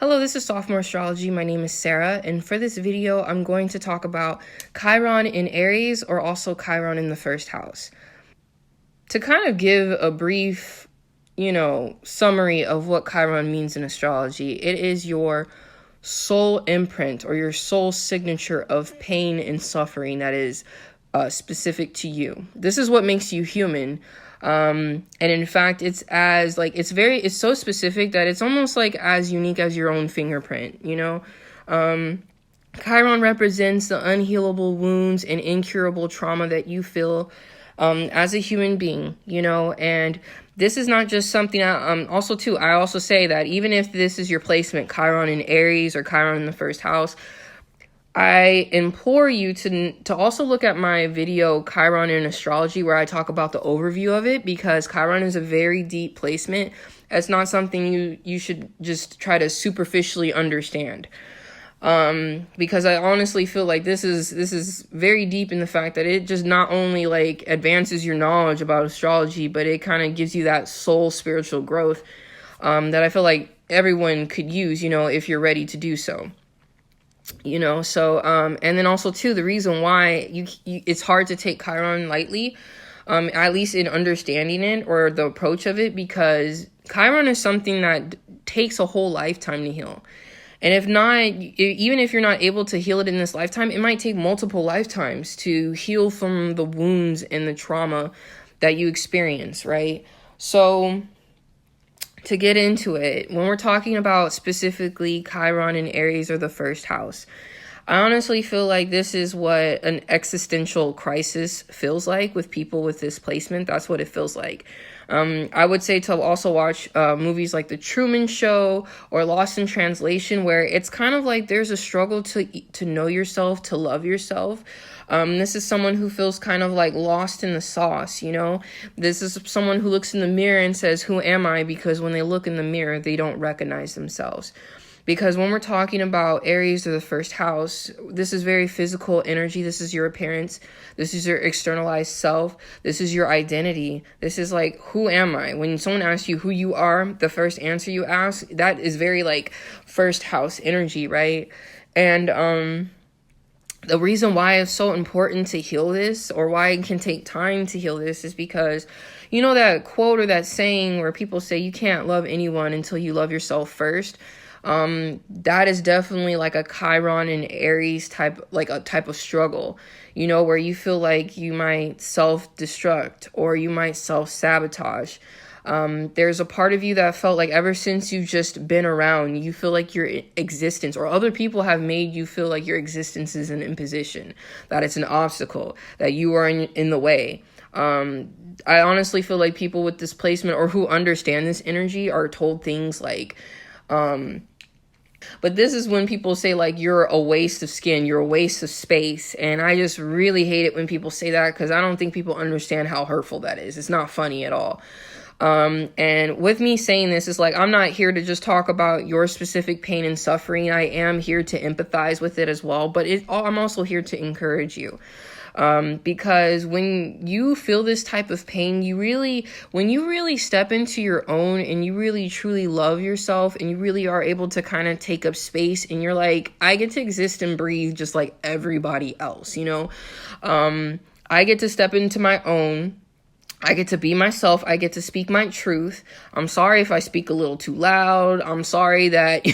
Hello, this is Sophomore Astrology. My name is Sarah, and for this video, I'm going to talk about Chiron in Aries, or also Chiron in the first house. To kind of give a brief, summary of what Chiron means in astrology, it is your soul imprint or your soul signature of pain and suffering that is specific to you. This is what makes you human. And in fact, it's so specific that it's almost like as unique as your own fingerprint, Chiron represents the unhealable wounds and incurable trauma that you feel, as a human being, and this is not just something I also say that even if this is your placement, Chiron in Aries or Chiron in the first house, I implore you to also look at my video, Chiron in Astrology, where I talk about the overview of it, because Chiron is a very deep placement. It's not something you should just try to superficially understand. Because I honestly feel like this is very deep in the fact that it just not only advances your knowledge about astrology, but it kind of gives you that soul spiritual growth that I feel like everyone could use, if you're ready to do so. And then also too, the reason why it's hard to take Chiron lightly, at least in understanding it or the approach of it, because Chiron is something that takes a whole lifetime to heal. And if not, even if you're not able to heal it in this lifetime, it might take multiple lifetimes to heal from the wounds and the trauma that you experience, right? So to get into it, when we're talking about specifically Chiron in Aries or the first house, I honestly feel like this is what an existential crisis feels like with people with this placement. That's what it feels like. I would say to also watch movies like The Truman Show or Lost in Translation, where it's kind of like there's a struggle to know yourself, to love yourself. This is someone who feels kind of like lost in the sauce, This is someone who looks in the mirror and says, "Who am I?" Because when they look in the mirror, they don't recognize themselves. Because when we're talking about Aries or the first house, this is very physical energy. This is your appearance. This is your externalized self. This is your identity. This is like, who am I? When someone asks you who you are, the first answer you ask, that is very first house energy, right? And the reason why it's so important to heal this, or why it can take time to heal this, is because that quote or that saying where people say you can't love anyone until you love yourself first. That is definitely like a Chiron and Aries type of struggle, where you feel like you might self-destruct or you might self-sabotage. There's a part of you that felt like ever since you've just been around, you feel like your existence or other people have made you feel like your existence is an imposition, that it's an obstacle, that you are in the way. I honestly feel like people with displacement or who understand this energy are told things like, but this is when people say you're a waste of skin, you're a waste of space. And I just really hate it when people say that, because I don't think people understand how hurtful that is. It's not funny at all. And with me saying this, is I'm not here to just talk about your specific pain and suffering. I am here to empathize with it as well. But I'm also here to encourage you. Because when you feel this type of pain, when you really step into your own and you really truly love yourself and you really are able to kind of take up space and you're like, I get to exist and breathe just like everybody else, I get to step into my own. I get to be myself. I get to speak my truth. I'm sorry if I speak a little too loud. I'm sorry that,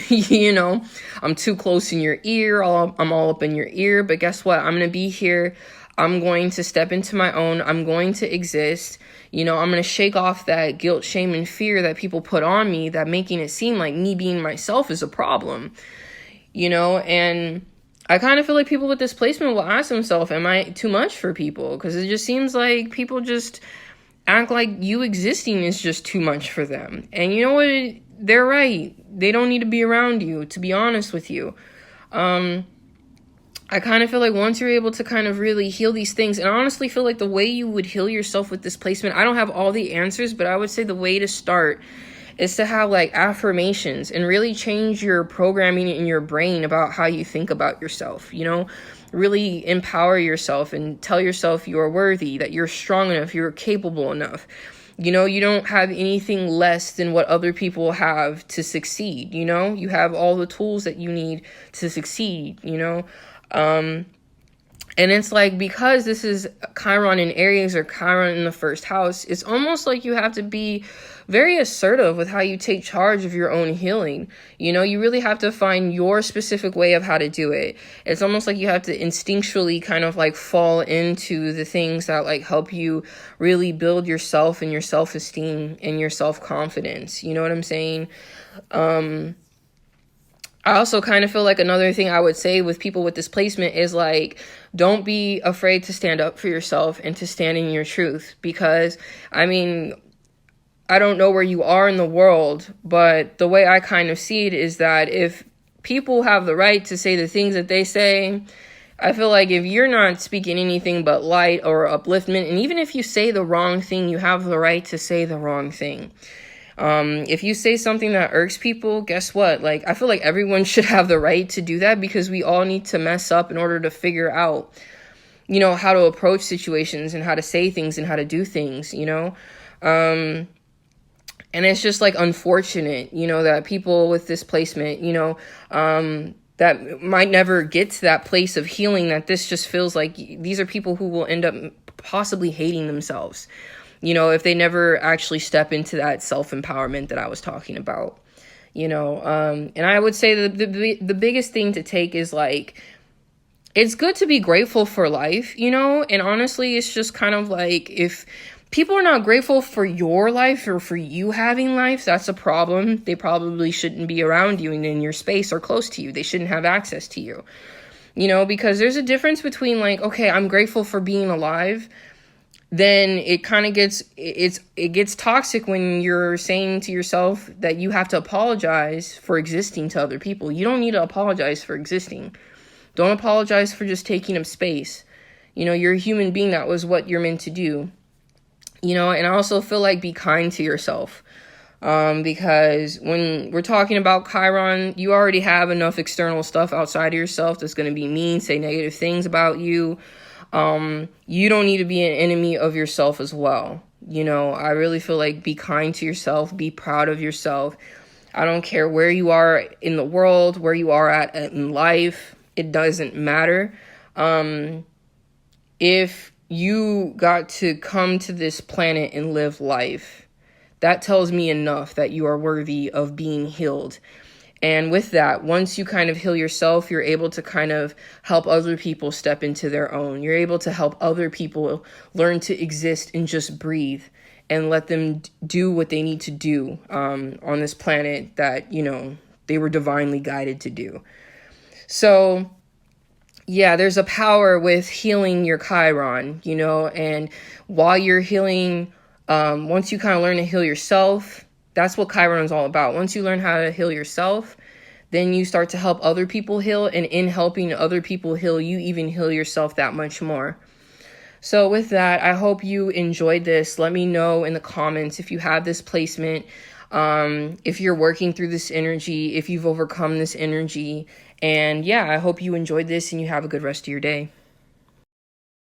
I'm too close in your ear. I'm all up in your ear. But guess what? I'm going to be here. I'm going to step into my own. I'm going to exist. I'm going to shake off that guilt, shame, and fear that people put on me, that making it seem like me being myself is a problem, and I kind of feel like people with displacement will ask themselves, am I too much for people? Because it just seems like people just act like you existing is just too much for them. And you know what? They're right. They don't need to be around you, to be honest with you. I kind of feel like once you're able to kind of really heal these things, and I honestly feel like the way you would heal yourself with displacement, I don't have all the answers, but I would say the way to start is to have affirmations and really change your programming in your brain about how you think about yourself, really empower yourself and tell yourself you are worthy, that you're strong enough, you're capable enough. You know, you don't have anything less than what other people have to succeed. You know, you have all the tools that you need to succeed, you know. And it's like, because this is Chiron in Aries or Chiron in the first house, it's almost like you have to be very assertive with how you take charge of your own healing. You know, you really have to find your specific way of how to do it. It's almost like you have to instinctually kind of like fall into the things that like help you really build yourself and your self-esteem and your self-confidence. You know what I'm saying? I also kind of feel like another thing I would say with people with this placement is like, don't be afraid to stand up for yourself and to stand in your truth. Because, I mean, I don't know where you are in the world, but the way I kind of see it is that if people have the right to say the things that they say, I feel like if you're not speaking anything but light or upliftment, and even if you say the wrong thing, you have the right to say the wrong thing. If you say something that irks people, guess what? Like, I feel like everyone should have the right to do that, because we all need to mess up in order to figure out, you know, how to approach situations and how to say things and how to do things, you know? And it's just like unfortunate, you know, that people with this placement, you know, that might never get to that place of healing, that this just feels like these are people who will end up possibly hating themselves, you know, if they never actually step into that self-empowerment that I was talking about, you know. And I would say that the biggest thing to take is like, it's good to be grateful for life, you know. And honestly, it's just kind of like, if people are not grateful for your life or for you having life, that's a problem. They probably shouldn't be around you and in your space or close to you. They shouldn't have access to you, you know, because there's a difference between like, okay, I'm grateful for being alive. Then it kind of gets, it gets toxic when you're saying to yourself that you have to apologize for existing to other people. You don't need to apologize for existing. Don't apologize for just taking up space. You know, you're a human being. That was what you're meant to do. You know, and I also feel like, be kind to yourself. Because when we're talking about Chiron, you already have enough external stuff outside of yourself that's going to be mean, say negative things about you. You don't need to be an enemy of yourself as well. You know, I really feel like, be kind to yourself, be proud of yourself. I don't care where you are in the world, where you are at in life. It doesn't matter. If you got to come to this planet and live life, that tells me enough that you are worthy of being healed. And with that, once you kind of heal yourself, you're able to kind of help other people step into their own. You're able to help other people learn to exist and just breathe, and let them do what they need to do on this planet that, you know, they were divinely guided to do. So, yeah, there's a power with healing your Chiron, you know, and while you're healing, once you kind of learn to heal yourself, that's what Chiron is all about. Once you learn how to heal yourself, then you start to help other people heal. And in helping other people heal, you even heal yourself that much more. So with that, I hope you enjoyed this. Let me know in the comments if you have this placement, if you're working through this energy, if you've overcome this energy. And yeah, I hope you enjoyed this and you have a good rest of your day.